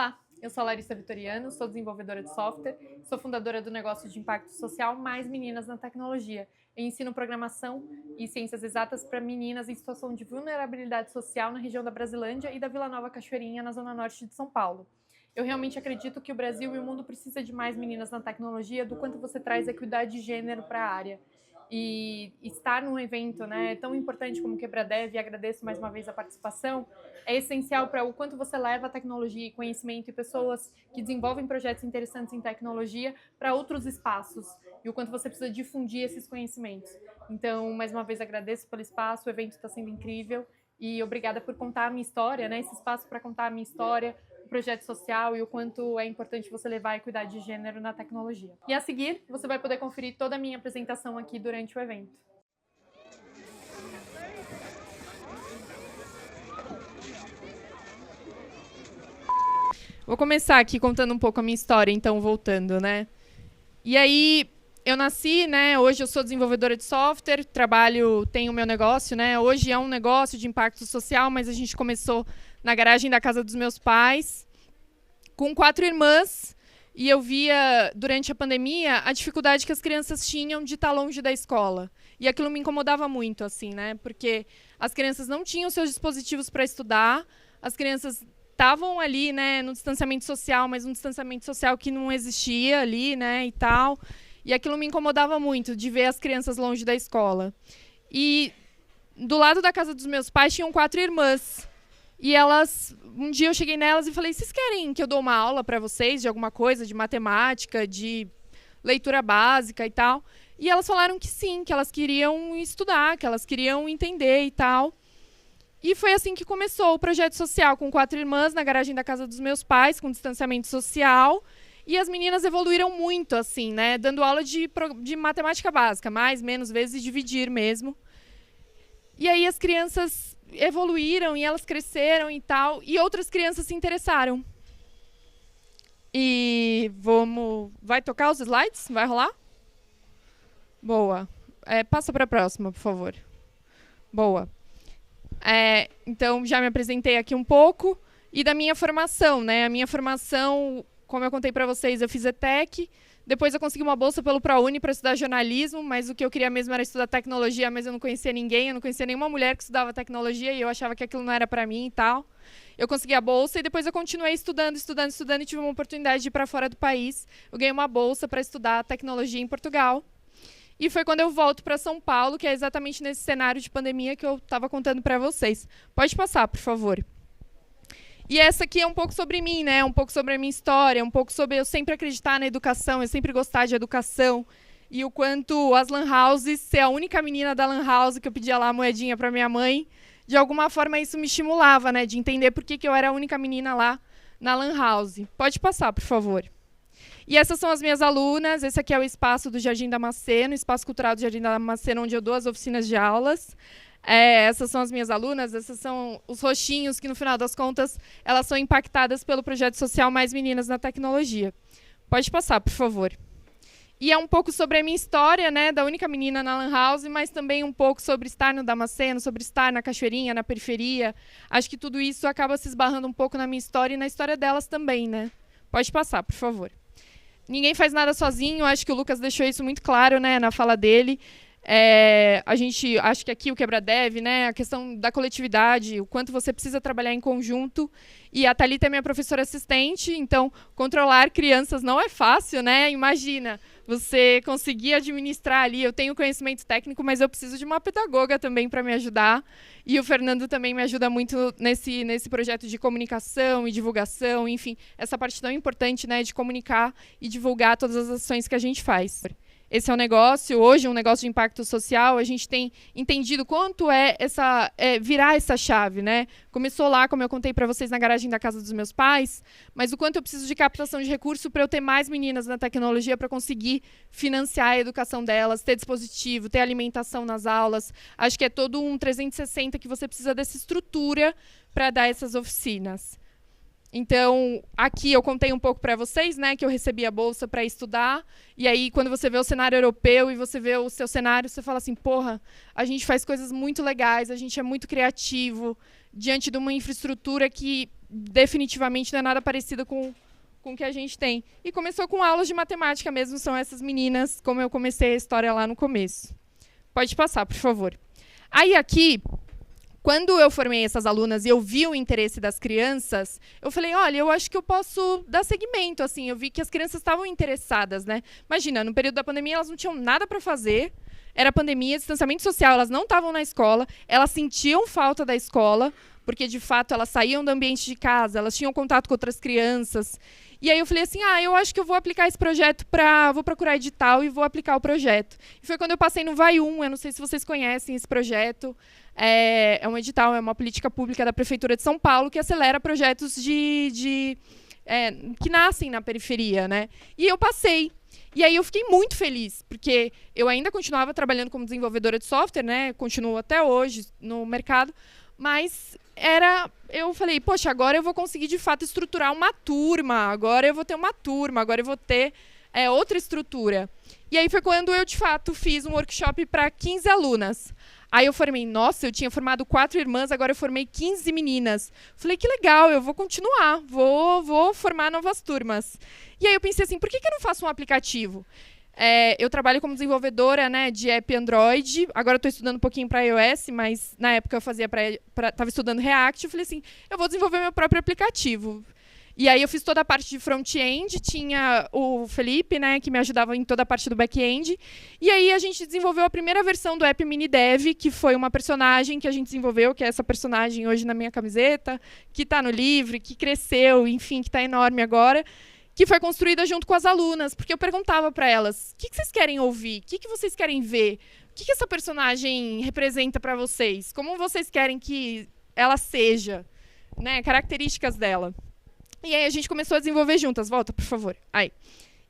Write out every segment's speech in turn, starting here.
Olá, eu sou a Larissa Vitoriano, sou desenvolvedora de software, sou fundadora do negócio de impacto social Mais Meninas na Tecnologia. Eu ensino programação e ciências exatas para meninas em situação de vulnerabilidade social na região da Brasilândia e da Vila Nova Cachoeirinha, na zona norte de São Paulo. Eu realmente acredito que o Brasil e o mundo precisam de mais meninas na tecnologia, do quanto você traz equidade de gênero para a área. E estar num evento, né, tão importante como o QuebraDev, e agradeço mais uma vez a participação, é essencial para o quanto você leva a tecnologia e conhecimento e pessoas que desenvolvem projetos interessantes em tecnologia para outros espaços e o quanto você precisa difundir esses conhecimentos. Então, mais uma vez, agradeço pelo espaço, o evento está sendo incrível e obrigada por contar a minha história, né, esse espaço para contar a minha história, o projeto social e o quanto é importante você levar a equidade de gênero na tecnologia. E a seguir, você vai poder conferir toda a minha apresentação aqui durante o evento. Vou começar aqui contando um pouco a minha história, então, voltando, né? E aí, eu nasci, né? Hoje eu sou desenvolvedora de software, tenho o meu negócio, né? Hoje é um negócio de impacto social, mas a gente começou na garagem da casa dos meus pais, com 4 irmãs, e eu via, durante a pandemia, a dificuldade que as crianças tinham de estar longe da escola. E aquilo me incomodava muito, assim, né? Porque as crianças não tinham seus dispositivos para estudar, as crianças estavam ali, né, no distanciamento social, mas um distanciamento social que não existia ali, né, e tal. E aquilo me incomodava muito, de ver as crianças longe da escola. E do lado da casa dos meus pais tinham 4 irmãs. E elas, um dia eu cheguei nelas e falei, vocês querem que eu dou uma aula para vocês de alguma coisa, de matemática, de leitura básica e tal? E elas falaram que sim, que elas queriam estudar, que elas queriam entender e tal. E foi assim que começou o projeto social, com 4 irmãs na garagem da casa dos meus pais, com distanciamento social. E as meninas evoluíram muito, assim, né? Dando aula de matemática básica, mais, menos vezes, dividir mesmo. E aí as crianças evoluíram e elas cresceram e tal. E outras crianças se interessaram. E vai tocar os slides? Vai rolar? Boa. Passa para a próxima, por favor. Boa. Então, já me apresentei aqui um pouco. E da minha formação, né? A minha formação, como eu contei para vocês, eu fiz ETEC. Depois eu consegui uma bolsa pelo ProUni para estudar jornalismo, mas o que eu queria mesmo era estudar tecnologia, mas eu não conhecia ninguém, eu não conhecia nenhuma mulher que estudava tecnologia e eu achava que aquilo não era para mim e tal. Eu consegui a bolsa e depois eu continuei estudando e tive uma oportunidade de ir para fora do país. Eu ganhei uma bolsa para estudar tecnologia em Portugal. E foi quando eu volto para São Paulo, que é exatamente nesse cenário de pandemia que eu estava contando para vocês. Pode passar, por favor. E essa aqui é um pouco sobre mim, né? Um pouco sobre a minha história, um pouco sobre eu sempre acreditar na educação, eu sempre gostar de educação. E o quanto as lan houses, ser a única menina da lan house que eu pedia lá a moedinha para minha mãe, de alguma forma isso me estimulava, né? De entender por que eu era a única menina lá na lan house. Pode passar, por favor. E essas são as minhas alunas, esse aqui é o espaço do Jardim Damasceno, o espaço cultural do Jardim Damasceno, onde eu dou as oficinas de aulas. Essas são as minhas alunas, esses são os roxinhos que, no final das contas, elas são impactadas pelo projeto social Mais Meninas na Tecnologia. Pode passar, por favor. E é um pouco sobre a minha história, né, da única menina na lan house, mas também um pouco sobre estar no Damasceno, sobre estar na Cachoeirinha, na periferia. Acho que tudo isso acaba se esbarrando um pouco na minha história e na história delas também, né? Pode passar, por favor. Ninguém faz nada sozinho, acho que o Lucas deixou isso muito claro, né, na fala dele. A gente, acho que aqui o QuebraDev, né, a questão da coletividade, o quanto você precisa trabalhar em conjunto. E a Thalita é minha professora assistente, então controlar crianças não é fácil, né? Imagina, você conseguir administrar ali, eu tenho conhecimento técnico, mas eu preciso de uma pedagoga também para me ajudar. E o Fernando também me ajuda muito nesse projeto de comunicação e divulgação, enfim, essa parte tão importante, né, de comunicar e divulgar todas as ações que a gente faz. Esse é um negócio, hoje um negócio de impacto social, a gente tem entendido quanto virar essa chave, né? Começou lá, como eu contei para vocês, na garagem da casa dos meus pais, mas o quanto eu preciso de captação de recurso para eu ter mais meninas na tecnologia, para conseguir financiar a educação delas, ter dispositivo, ter alimentação nas aulas. Acho que é todo um 360 que você precisa dessa estrutura para dar essas oficinas. Então, aqui eu contei um pouco para vocês, né, que eu recebi a bolsa para estudar, e aí quando você vê o cenário europeu e você vê o seu cenário, você fala assim, porra, a gente faz coisas muito legais, a gente é muito criativo, diante de uma infraestrutura que definitivamente não é nada parecido com o que a gente tem. E começou com aulas de matemática mesmo, são essas meninas, como eu comecei a história lá no começo. Pode passar, por favor. Aí aqui, quando eu formei essas alunas e eu vi o interesse das crianças, eu falei, olha, eu acho que eu posso dar seguimento, assim, eu vi que as crianças estavam interessadas, né? Imagina, no período da pandemia elas não tinham nada para fazer, era pandemia, distanciamento social, elas não estavam na escola, elas sentiam falta da escola, porque de fato elas saíam do ambiente de casa, elas tinham contato com outras crianças. E aí eu falei assim, eu acho que eu vou aplicar esse projeto vou procurar edital e vou aplicar o projeto. E foi quando eu passei no Vai Um, eu não sei se vocês conhecem esse projeto, é um edital, é uma política pública da Prefeitura de São Paulo que acelera projetos que nascem na periferia, né? E eu passei. E aí eu fiquei muito feliz, porque eu ainda continuava trabalhando como desenvolvedora de software, né? Continuo até hoje no mercado, mas eu falei, poxa, agora eu vou conseguir de fato estruturar uma turma, agora eu vou ter uma turma, agora eu vou ter outra estrutura. E aí foi quando eu de fato fiz um workshop para 15 alunas. Aí eu formei, nossa, eu tinha formado 4 irmãs, agora eu formei 15 meninas. Falei, que legal, eu vou continuar, vou formar novas turmas. E aí eu pensei assim, por que eu não faço um aplicativo? Eu trabalho como desenvolvedora, né, de app Android, agora estou estudando um pouquinho para iOS, mas na época eu estava estudando React, eu falei assim, eu vou desenvolver meu próprio aplicativo. E aí eu fiz toda a parte de front-end, tinha o Felipe, né, que me ajudava em toda a parte do back-end. E aí a gente desenvolveu a primeira versão do app MiniDev, que foi uma personagem que a gente desenvolveu, que é essa personagem hoje na minha camiseta, que está no livro, que cresceu, enfim, que está enorme agora, que foi construída junto com as alunas, porque eu perguntava para elas, o que vocês querem ouvir? O que vocês querem ver? O que essa personagem representa para vocês? Como vocês querem que ela seja? Né, características dela. E aí a gente começou a desenvolver juntas. Volta, por favor. Aí.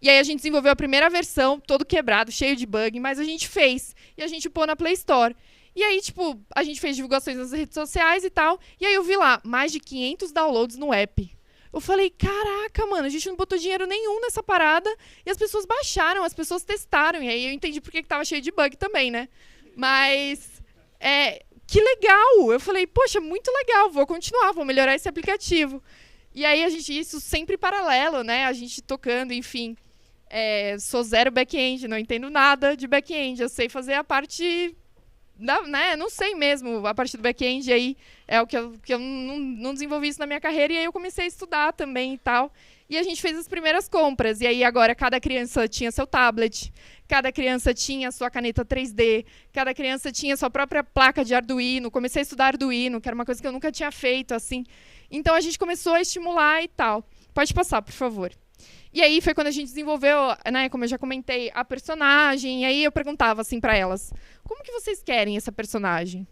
E aí a gente desenvolveu a primeira versão, todo quebrado, cheio de bug, mas a gente fez. E a gente pôs na Play Store. E aí, tipo, a gente fez divulgações nas redes sociais e tal. E aí eu vi lá, mais de 500 downloads no app. Eu falei, caraca, mano, a gente não botou dinheiro nenhum nessa parada. E as pessoas baixaram, as pessoas testaram. E aí eu entendi por que tava cheio de bug também, né? Mas, que legal! Eu falei, poxa, muito legal, vou continuar, vou melhorar esse aplicativo. E aí, isso sempre paralelo, né? A gente tocando, enfim. Sou zero back-end, não entendo nada de back-end. Eu sei fazer a parte... né? Não sei mesmo a parte do back-end. Aí é o que eu não desenvolvi isso na minha carreira. E aí eu comecei a estudar também e tal. E a gente fez as primeiras compras. E aí agora cada criança tinha seu tablet. Cada criança tinha sua caneta 3D. Cada criança tinha sua própria placa de Arduino. Comecei a estudar Arduino, que era uma coisa que eu nunca tinha feito, assim. Então, a gente começou a estimular e tal. Pode passar, por favor. E aí foi quando a gente desenvolveu, né, como eu já comentei, a personagem. E aí eu perguntava assim para elas, como que vocês querem essa personagem?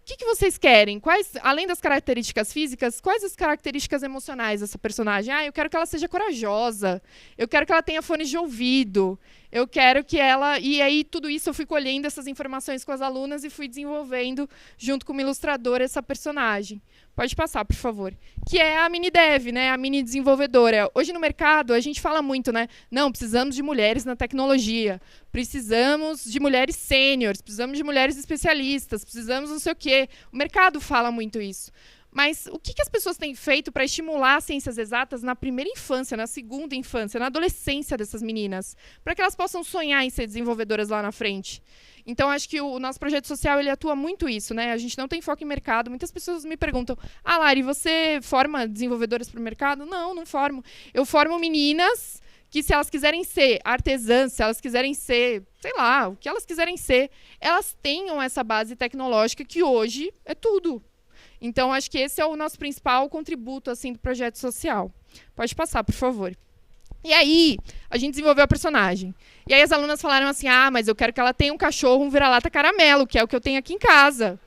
O que vocês querem? Além das características físicas, quais as características emocionais dessa personagem? Eu quero que ela seja corajosa. Eu quero que ela tenha fones de ouvido. Eu quero que ela... E aí, tudo isso, eu fui colhendo essas informações com as alunas e fui desenvolvendo, junto com uma ilustradora, essa personagem. Pode passar, por favor. Que é a mini dev, né? A mini desenvolvedora. Hoje no mercado, a gente fala muito, né? Não, precisamos de mulheres na tecnologia. Precisamos de mulheres sêniores. Precisamos de mulheres especialistas. Precisamos não sei o quê. O mercado fala muito isso. Mas o que as pessoas têm feito para estimular as ciências exatas na primeira infância, na segunda infância, na adolescência dessas meninas? Para que elas possam sonhar em ser desenvolvedoras lá na frente. Então, acho que o nosso projeto social ele atua muito isso, né? A gente não tem foco em mercado. Muitas pessoas me perguntam, Lari, você forma desenvolvedoras para o mercado? Não, não formo. Eu formo meninas que, se elas quiserem ser artesãs, se elas quiserem ser, sei lá, o que elas quiserem ser, elas tenham essa base tecnológica que hoje é tudo. Então, acho que esse é o nosso principal contributo assim, do projeto social. Pode passar, por favor. E aí, a gente desenvolveu a personagem. E aí as alunas falaram assim, mas eu quero que ela tenha um cachorro, um vira-lata caramelo, que é o que eu tenho aqui em casa.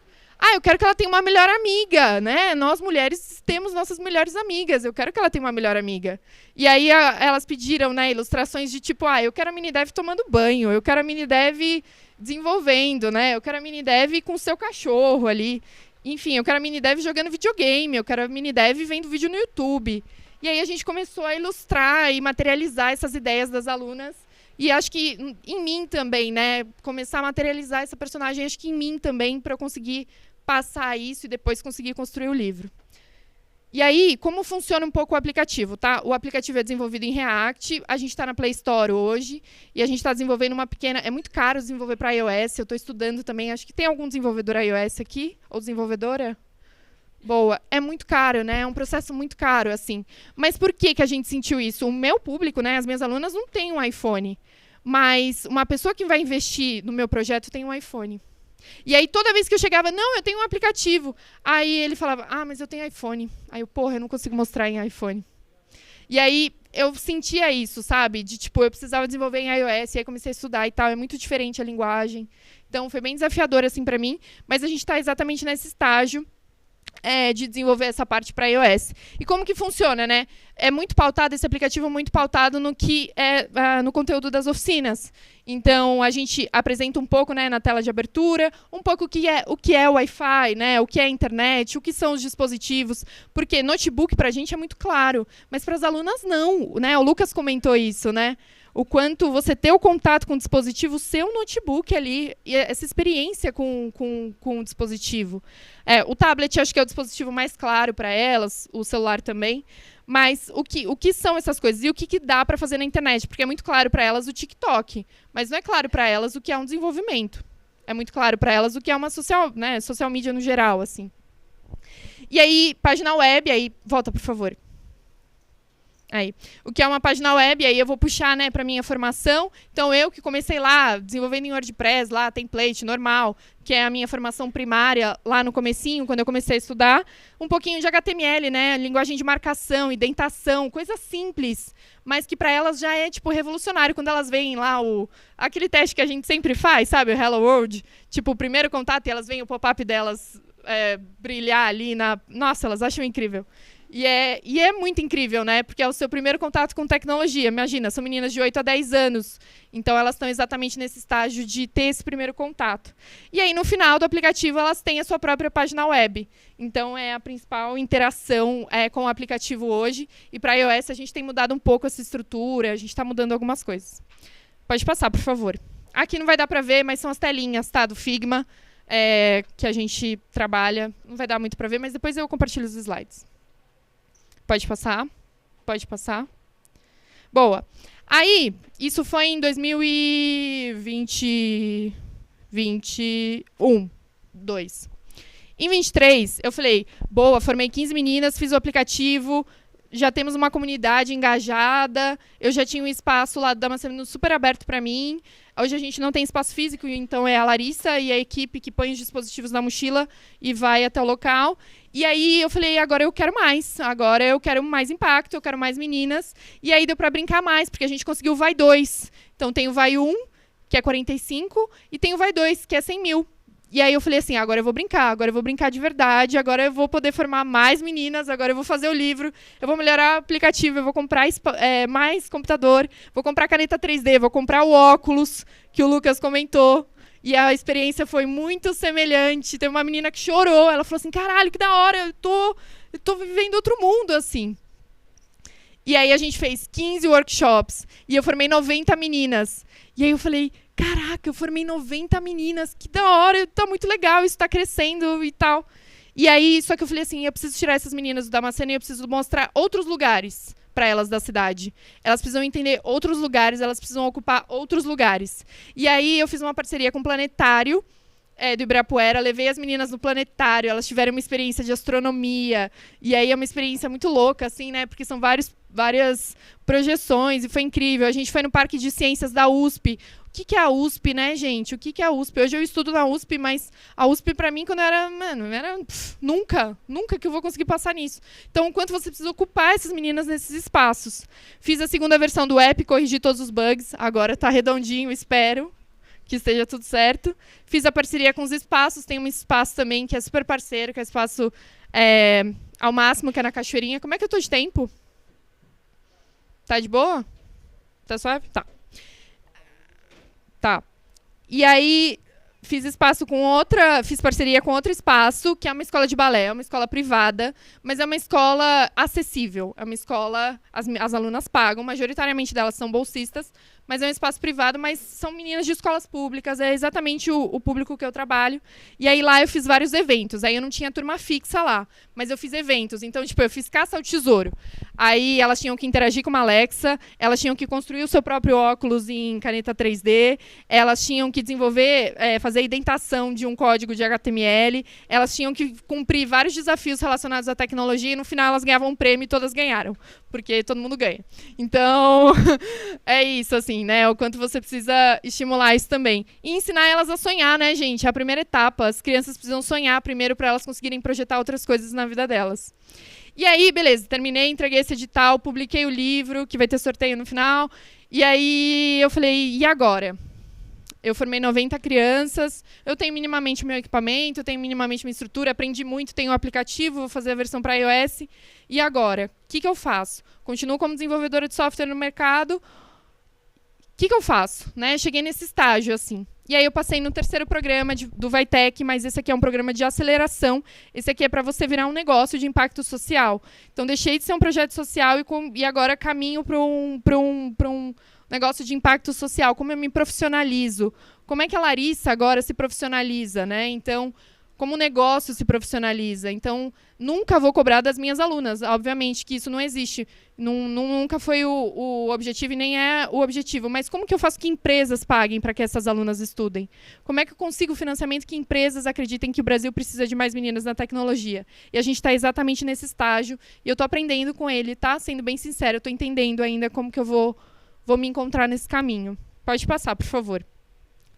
Eu quero que ela tenha uma melhor amiga, né? Nós, mulheres, temos nossas melhores amigas. Eu quero que ela tenha uma melhor amiga. E aí elas pediram, né, ilustrações de tipo, eu quero a mini-dev tomando banho, eu quero a mini-dev desenvolvendo, né? Eu quero a mini-dev com o seu cachorro ali. Enfim, eu quero a mini-dev jogando videogame, eu quero a mini-dev vendo vídeo no YouTube. E aí a gente começou a ilustrar e materializar essas ideias das alunas. E acho que em mim também, né? Começar a materializar essa personagem, acho que em mim também, para eu conseguir passar isso e depois conseguir construir o livro. E aí, como funciona um pouco o aplicativo, tá? O aplicativo é desenvolvido em React, a gente está na Play Store hoje, e a gente está desenvolvendo uma pequena... É muito caro desenvolver para iOS, eu estou estudando também, acho que tem algum desenvolvedor iOS aqui? Ou desenvolvedora? Boa. É muito caro, né? É um processo muito caro, assim. Mas por que que a gente sentiu isso? O meu público, né, as minhas alunas não têm um iPhone, mas uma pessoa que vai investir no meu projeto tem um iPhone. E aí, toda vez que eu chegava, não, eu tenho um aplicativo. Aí ele falava, ah, mas eu tenho iPhone. Aí eu, porra, eu não consigo mostrar em iPhone. E aí, eu sentia isso, sabe? De, tipo, eu precisava desenvolver em iOS, e aí comecei a estudar e tal. É muito diferente a linguagem. Então, foi bem desafiador, assim, pra mim. Mas a gente está exatamente nesse estágio de desenvolver essa parte para iOS. E como que funciona, né? É muito pautado, esse aplicativo é muito pautado no que é no conteúdo das oficinas. Então, a gente apresenta um pouco, né, na tela de abertura, um pouco o que é o Wi-Fi, né, o que é a internet, o que são os dispositivos, porque notebook para a gente é muito claro, mas para as alunas não, né? O Lucas comentou isso, né? O quanto você ter o contato com o dispositivo, o seu notebook ali, e essa experiência com o dispositivo. O tablet, acho que é o dispositivo mais claro para elas, o celular também. Mas o que são essas coisas? E o que dá para fazer na internet? Porque é muito claro para elas o TikTok, mas não é claro para elas o que é um desenvolvimento. É muito claro para elas o que é uma social media no geral, assim. E aí, página web, aí, volta, por favor. Aí, o que é uma página web, aí eu vou puxar, né, para minha formação. Então, eu que comecei lá, desenvolvendo em WordPress, lá, template, normal, que é a minha formação primária, lá no comecinho, quando eu comecei a estudar. Um pouquinho de HTML, né, linguagem de marcação, indentação, coisa simples, mas que para elas já é, tipo, revolucionário. Quando elas veem lá aquele teste que a gente sempre faz, sabe, o Hello World, tipo, o primeiro contato, e elas veem o pop-up delas brilhar ali Nossa, elas acham incrível. E é muito incrível, né? Porque é o seu primeiro contato com tecnologia. Imagina, são meninas de 8 a 10 anos. Então, elas estão exatamente nesse estágio de ter esse primeiro contato. E aí, no final do aplicativo, elas têm a sua própria página web. Então, é a principal interação com o aplicativo hoje. E para iOS, a gente tem mudado um pouco essa estrutura. A gente está mudando algumas coisas. Pode passar, por favor. Aqui não vai dar para ver, mas são as telinhas, tá? Do Figma, que a gente trabalha. Não vai dar muito para ver, mas depois eu compartilho os slides. Pode passar. Pode passar. Boa. Aí, isso foi em 2021, 2. Em 23, eu falei, boa, formei 15 meninas, fiz o aplicativo, já temos uma comunidade engajada, eu já tinha um espaço lá do Damasceno super aberto para mim. Hoje a gente não tem espaço físico, então é a Larissa e a equipe que põe os dispositivos na mochila e vai até o local. E aí eu falei, agora eu quero mais impacto, eu quero mais meninas. E aí deu para brincar mais, porque a gente conseguiu o Vai 2. Então tem o Vai 1, que é 45, e tem o Vai 2, que é 100 mil. E aí eu falei assim, agora eu vou brincar de verdade, agora eu vou poder formar mais meninas, agora eu vou fazer o livro, eu vou melhorar o aplicativo, eu vou comprar mais computador, vou comprar caneta 3D, vou comprar o óculos, que o Lucas comentou. E a experiência foi muito semelhante. Teve uma menina que chorou, ela falou assim, caralho, que da hora, eu tô vivendo outro mundo, assim. E aí a gente fez 15 workshops, e eu formei 90 meninas. E aí eu falei, caraca, eu formei 90 meninas, que da hora, tá muito legal, isso tá crescendo e tal. E aí, só que eu falei assim, eu preciso tirar essas meninas do Damasceno e eu preciso mostrar outros lugares para elas da cidade. Elas precisam entender outros lugares, elas precisam ocupar outros lugares. E aí eu fiz uma parceria com o Planetário, do Ibirapuera, levei as meninas no planetário, elas tiveram uma experiência de astronomia, e aí é uma experiência muito louca, assim, né, porque são várias projeções, e foi incrível. A gente foi no Parque de Ciências da USP. O que é a USP, né, gente? O que é a USP? Hoje eu estudo na USP, mas a USP, pra mim, quando eu era, nunca que eu vou conseguir passar nisso. Então, o quanto você precisa ocupar essas meninas nesses espaços. Fiz a segunda versão do app, corrigi todos os bugs, agora tá redondinho, espero que esteja tudo certo. Fiz a parceria com os espaços, tem um espaço também que é super parceiro, que é o espaço ao máximo, que é na Cachoeirinha. Como é que eu tô de tempo? Tá de boa? Tá suave? Tá. Tá. E aí, Fiz parceria com outro espaço, que é uma escola de balé, é uma escola privada, mas é uma escola acessível. É uma escola, as alunas pagam, majoritariamente delas são bolsistas, mas é um espaço privado, mas são meninas de escolas públicas, é exatamente o público que eu trabalho. E aí lá eu fiz vários eventos, aí eu não tinha turma fixa lá, mas eu fiz eventos. Então, tipo, eu fiz caça ao tesouro. Aí elas tinham que interagir com uma Alexa, elas tinham que construir o seu próprio óculos em caneta 3D, elas tinham que desenvolver, fazer a indentação de um código de HTML, elas tinham que cumprir vários desafios relacionados à tecnologia e no final elas ganhavam um prêmio e todas ganharam, porque todo mundo ganha. Então, é isso, assim, né? O quanto você precisa estimular isso também. E ensinar elas a sonhar, né, gente? É a primeira etapa. As crianças precisam sonhar primeiro para elas conseguirem projetar outras coisas na vida delas. E aí, beleza, terminei, entreguei esse edital, publiquei o livro, que vai ter sorteio no final. E aí eu falei, e agora? Eu formei 90 crianças, eu tenho minimamente meu equipamento, eu tenho minimamente minha estrutura, aprendi muito, tenho um aplicativo, vou fazer a versão para iOS. E agora? O que eu faço? Continuo como desenvolvedora de software no mercado? O que eu faço? Né? Cheguei nesse estágio, assim. E aí eu passei no terceiro programa do Vaitec, mas esse aqui é um programa de aceleração. Esse aqui é para você virar um negócio de impacto social. Então, deixei de ser um projeto social e agora caminho para um negócio de impacto social. Como eu me profissionalizo? Como é que a Larissa agora se profissionaliza? Né? Então, como o negócio se profissionaliza? Então, nunca vou cobrar das minhas alunas. Obviamente que isso não existe. Nunca foi o objetivo e nem é o objetivo. Mas como que eu faço que empresas paguem para que essas alunas estudem? Como é que eu consigo financiamento que empresas acreditem que o Brasil precisa de mais meninas na tecnologia? E a gente está exatamente nesse estágio. E eu estou aprendendo com ele, tá? Sendo bem sincero, eu estou entendendo ainda como que eu vou me encontrar nesse caminho. Pode passar, por favor.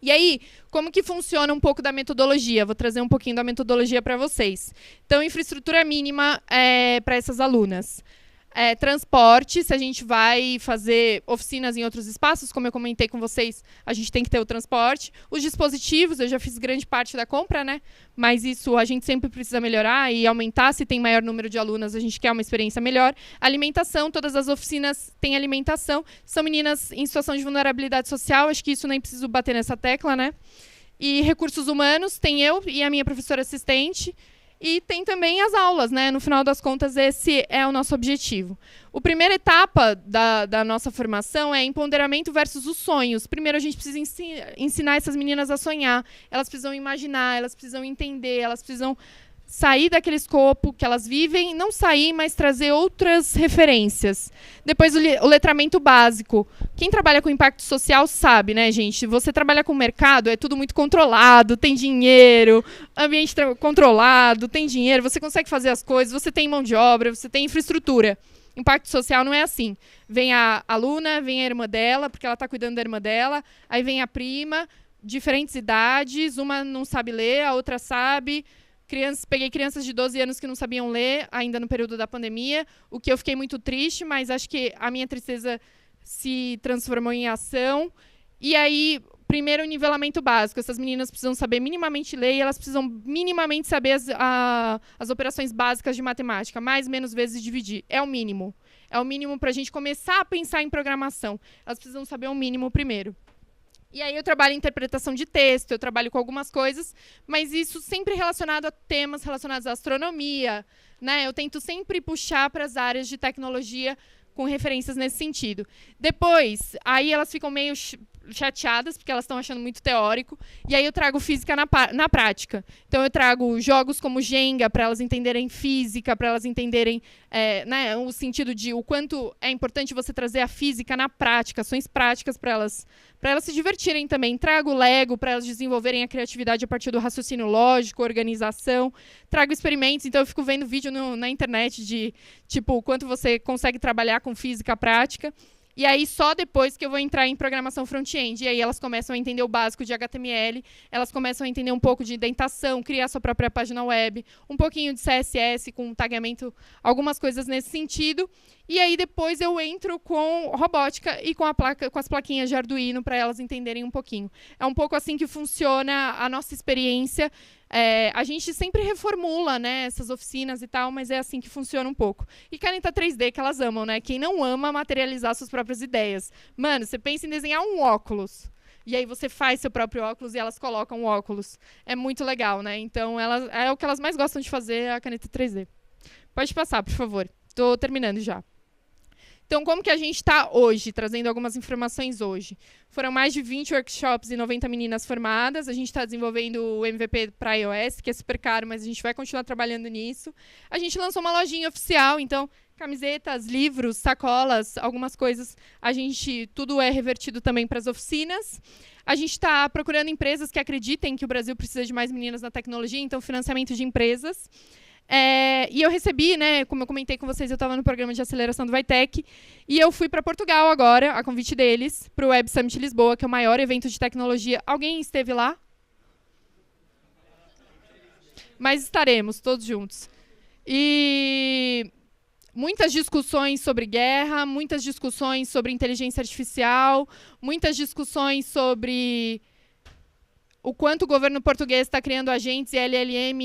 E aí, como que funciona um pouco da metodologia? Vou trazer um pouquinho da metodologia para vocês. Então, infraestrutura mínima para essas alunas. Transporte, se a gente vai fazer oficinas em outros espaços, como eu comentei com vocês, a gente tem que ter o transporte. Os dispositivos, eu já fiz grande parte da compra, né? Mas isso a gente sempre precisa melhorar e aumentar. Se tem maior número de alunas, a gente quer uma experiência melhor. Alimentação, todas as oficinas têm alimentação. São meninas em situação de vulnerabilidade social, acho que isso nem preciso bater nessa tecla, né? E recursos humanos, tem eu e a minha professora assistente. E tem também as aulas, né? No final das contas, esse é o nosso objetivo. A primeira etapa da nossa formação é empoderamento versus os sonhos. Primeiro, a gente precisa ensinar essas meninas a sonhar. Elas precisam imaginar, elas precisam entender, elas precisam sair daquele escopo que elas vivem, não sair, mas trazer outras referências. Depois, o letramento básico. Quem trabalha com impacto social sabe, né, gente? Você trabalha com o mercado, é tudo muito controlado, tem dinheiro, ambiente controlado, tem dinheiro, você consegue fazer as coisas, você tem mão de obra, você tem infraestrutura. Impacto social não é assim. Vem a aluna, vem a irmã dela, porque ela está cuidando da irmã dela, aí vem a prima, diferentes idades, uma não sabe ler, a outra sabe. Peguei crianças de 12 anos que não sabiam ler, ainda no período da pandemia, o que eu fiquei muito triste, mas acho que a minha tristeza se transformou em ação. E aí, primeiro, o nivelamento básico. Essas meninas precisam saber minimamente ler e elas precisam minimamente saber as operações básicas de matemática, mais, menos vezes dividir. É o mínimo. É o mínimo para a gente começar a pensar em programação. Elas precisam saber o mínimo primeiro. E aí eu trabalho em interpretação de texto, eu trabalho com algumas coisas, mas isso sempre relacionado a temas relacionados à astronomia, né? Eu tento sempre puxar para as áreas de tecnologia com referências nesse sentido. Depois, aí elas ficam meio chateadas, porque elas estão achando muito teórico, e aí eu trago física na prática. Então, eu trago jogos como Jenga, para elas entenderem física, para elas entenderem né, o sentido de o quanto é importante você trazer a física na prática, ações práticas para elas se divertirem também. Trago Lego para elas desenvolverem a criatividade a partir do raciocínio lógico, organização. Trago experimentos, então eu fico vendo vídeo na internet de tipo, o quanto você consegue trabalhar com física prática. E aí, só depois que eu vou entrar em programação front-end. E aí, elas começam a entender o básico de HTML, elas começam a entender um pouco de indentação, criar sua própria página web, um pouquinho de CSS com tagamento, algumas coisas nesse sentido. E aí, depois, eu entro com robótica e com as plaquinhas de Arduino para elas entenderem um pouquinho. É um pouco assim que funciona a nossa experiência. A gente sempre reformula, né, essas oficinas e tal, mas é assim que funciona um pouco. E caneta 3D, que elas amam, né? Quem não ama materializar suas próprias ideias? Mano, você pensa em desenhar um óculos. e aí você faz seu próprio óculos e elas colocam o óculos. É muito legal, né? Então, é o que elas mais gostam de fazer, a caneta 3D. Pode passar, por favor. Estou terminando já. Então, como que a gente está hoje, trazendo algumas informações hoje? Foram mais de 20 workshops e 90 meninas formadas. A gente está desenvolvendo o MVP para iOS, que é super caro, mas a gente vai continuar trabalhando nisso. A gente lançou uma lojinha oficial, então, camisetas, livros, sacolas, algumas coisas, tudo é revertido também para as oficinas. A gente está procurando empresas que acreditem que o Brasil precisa de mais meninas na tecnologia, então, financiamento de empresas. E eu recebi, né, como eu comentei com vocês, eu estava no programa de aceleração do Vitec, e eu fui para Portugal agora, a convite deles, para o Web Summit Lisboa, que é o maior evento de tecnologia. Alguém esteve lá? Mas estaremos, todos juntos. E muitas discussões sobre guerra, muitas discussões sobre inteligência artificial, muitas discussões sobre o quanto o governo português está criando agentes e LLM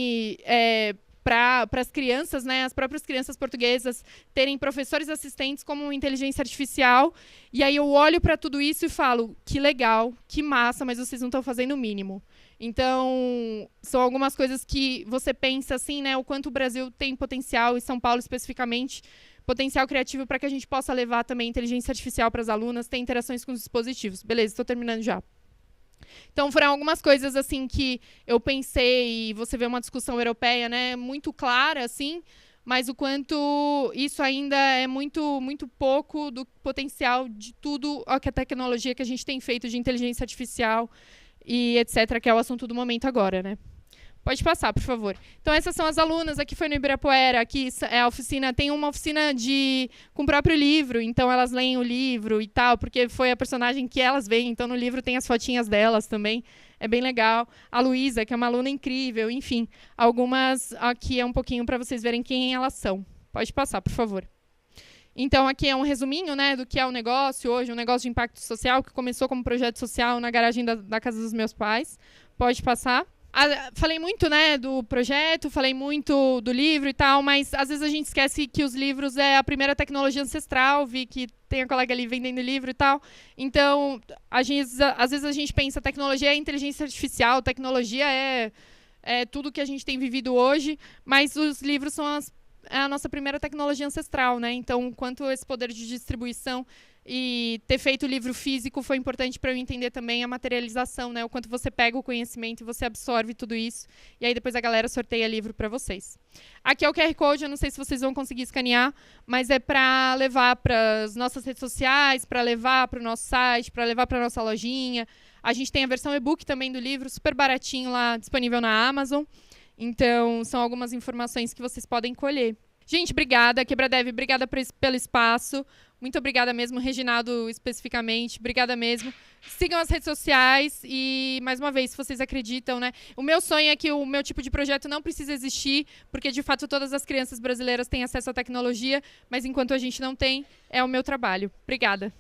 para as crianças, né, as próprias crianças portuguesas terem professores assistentes como inteligência artificial. E aí eu olho para tudo isso e falo, que legal, que massa, mas vocês não estão fazendo o mínimo. Então, são algumas coisas que você pensa assim, né, o quanto o Brasil tem potencial, e São Paulo especificamente, potencial criativo para que a gente possa levar também inteligência artificial para as alunas, ter interações com os dispositivos. Beleza, estou terminando já. Então, foram algumas coisas assim que eu pensei, e você vê uma discussão europeia, né, muito clara, assim, mas o quanto isso ainda é muito, muito pouco do potencial de tudo que a tecnologia que a gente tem feito de inteligência artificial e etc., que é o assunto do momento agora, né? Pode passar, por favor. Então, essas são as alunas. Aqui foi no Ibirapuera. Aqui é a oficina. Tem uma oficina com o próprio livro. Então, elas leem o livro e tal, porque foi a personagem que elas veem. Então, no livro tem as fotinhas delas também. É bem legal. A Luísa, que é uma aluna incrível. Enfim, algumas aqui é um pouquinho para vocês verem quem elas são. Pode passar, por favor. Então, aqui é um resuminho, né, do que é o negócio hoje. Um negócio de impacto social que começou como projeto social na garagem da casa dos meus pais. Pode passar. Falei muito, né, do projeto, falei muito do livro e tal, mas às vezes a gente esquece que os livros é a primeira tecnologia ancestral. Vi que tem a colega ali vendendo livro e tal. Então, às vezes a gente pensa tecnologia é inteligência artificial, tecnologia é tudo que a gente tem vivido hoje, mas os livros são a nossa primeira tecnologia ancestral, né? Então, quanto esse poder de distribuição e ter feito o livro físico foi importante para eu entender também a materialização, né? O quanto você pega o conhecimento e você absorve tudo isso. E aí depois a galera sorteia livro para vocês. Aqui é o QR Code, eu não sei se vocês vão conseguir escanear, mas é para levar para as nossas redes sociais, para levar para o nosso site, para levar para a nossa lojinha. A gente tem a versão e-book também do livro, super baratinho lá, disponível na Amazon. Então, são algumas informações que vocês podem colher. Gente, obrigada. Quebradev, obrigada pelo espaço. Muito obrigada mesmo, Reginaldo especificamente. Obrigada mesmo. Sigam as redes sociais e, mais uma vez, se vocês acreditam, né? O meu sonho é que o meu tipo de projeto não precisa existir, porque, de fato, todas as crianças brasileiras têm acesso à tecnologia, mas enquanto a gente não tem, é o meu trabalho. Obrigada.